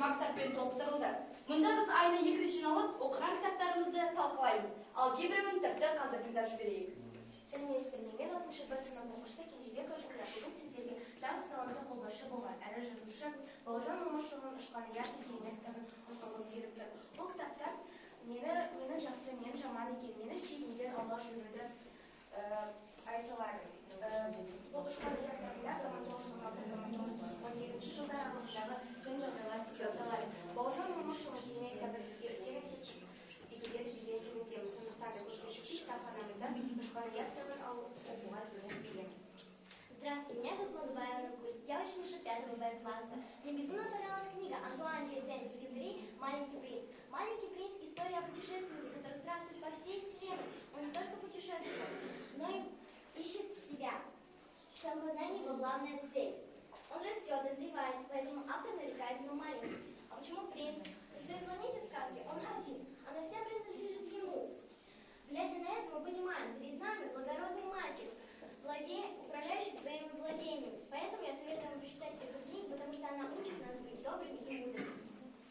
мактаппен толықтырылды. Мұнда біз айына 2 рет жиналып, оқыған кітаптарымызды талқылаймыз. Ал кейбіреуін тіпті қазір тыңдап жіберейік. Сәлеметсіздер, мен 6-Б сынып оқушысы Кенжебек Әжіза. Бүгін сіздерге нағыз талантты қолбасшы болған әрі жазушы Бауыржан Момышұлының ұшқан ұят деген кітабын ұсынғым келіп тұр. Бұл кітапта мені жақсы, мен жаман екен, мені сүйгенден аулақ жүруді айтылады. Бұл ұшқан ұят кітабында 1916-1918 жылдар аралығындағы қиын жағдайлар сипатталады. Бауыржан Момышұлының демек кітабы сізге үлкен әсер тигізеді деген сенімдемін. Сондықтан да көшпеші кітапханамызда ұшқан ұят кітабын алып оқуға кеңес беремін. Здравствуйте, меня зовут Молдобаева Нургуль. Я ученица 5 Б класса. Мне безумно понравилась книга Антуана де Сент-Экзюпери «Маленький принц». «Маленький принц» – история о путешественнике, который странствует по всей вселенной. Он не только путешествует, но и ищет себя. Самопознание его главная цель. Он растет, развивается, поэтому автор нарекает его маленьким. А почему принц? На своей планете сказки он один, она вся принадлежит ему. Глядя на это, мы понимаем, перед нами благородный мальчик, управляющий своими владениями. Поэтому я советую вам прочитать эту книгу, потому что она учит нас быть добрыми и мудрыми.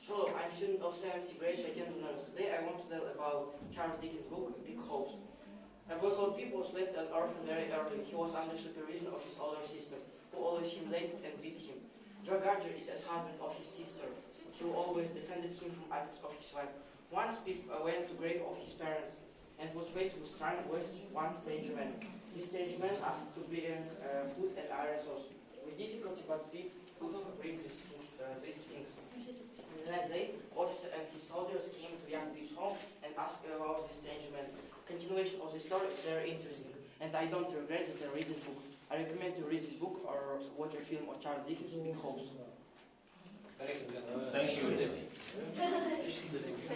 Hello, I'm a student of 7th grade, Gentlemen. Today I want to tell about Charles Dickens' book, Big Hope. A boy called Pip was left an orphan very early. He was under supervision of his older sister, who always humiliated and beat him. Joe Gardner is a husband of his sister, who always defended him from attacks of his wife. Once Pip went to the grave of his parents and was faced with one strange man. This strange man asked to bring food and iron sauce. With difficulty, but Pip could bring these things. The next day, officer and his soldiers came to young Pip's home and asked about this strange man. Continuation of the story is very interesting, and I don't regret that I read this book. I recommend to read this book or watch a film of Charles Dickens' Big Hope. Thank you.